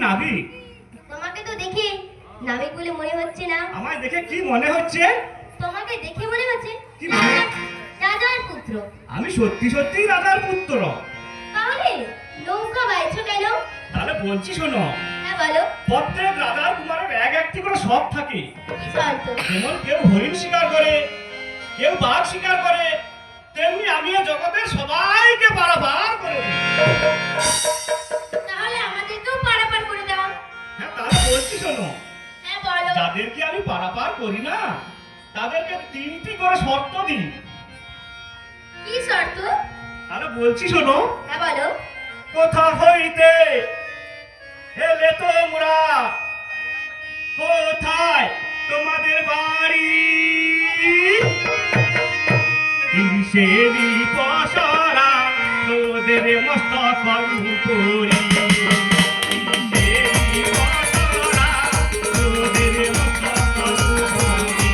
নাবিক? তোমাকে তো দেখে নাবিক বলে মনে হচ্ছে না। আমায় দেখে কি মনে হচ্ছে? তোমাকে দেখে মনে হচ্ছে কি মনে? রাজার পুত্র। আমি সত্যি সত্যিই রাজার পুত্র। তাহলে নৌকা বাইছো কেন? তাহলে বলছি শোনো, হ্যাঁ বলো। প্রত্যেক রাজার কুমারের এক একটি করে শখ থাকে। কি শর্ত? যেমন কেউ হরিণ শিকার করে, কেউ বাঘ শিকার করে, তেমনি আমি এ জগতের সবাইকে পারাপার করে দিই। তাহলে আমাদেরকেও পারাপার করে দাও। হ্যাঁ তাহলে বলছি শোনো, হ্যাঁ বলো। যাদেরকে আমি পারাপার করি না তাদেরকে 3টি করে শর্ত দিই। কি শর্ত? তাহলে বলছি শোনো, হ্যাঁ বলো। কোথা হইতে এলে তোমরা, কোথায় তোমাদের বাড়ি, কিসেরি পসরা তোদের মস্তক উপরি, কিসেরি পসরা তোদের মস্তক উপরি।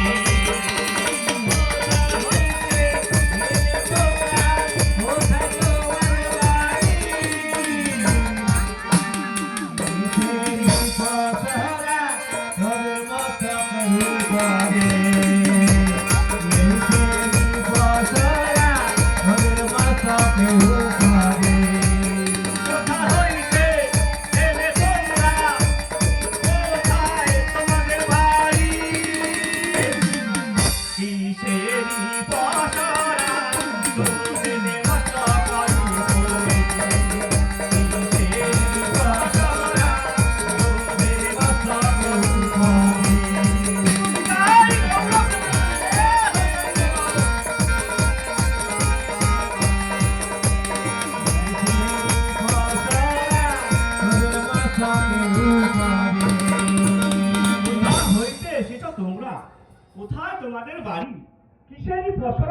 কোথা হইতে এলে তোমরা, কোথায় তোমাদের বাড়ি, কিসেরি পসরা তোদের মস্তক উপরি, কিসেরি পসরা তোদের মস্তক উপরি। তাই কোথা হইতে এসেছো তোমরা, কোথায় তোমাদের বাড়ি, কিসেরি পসরা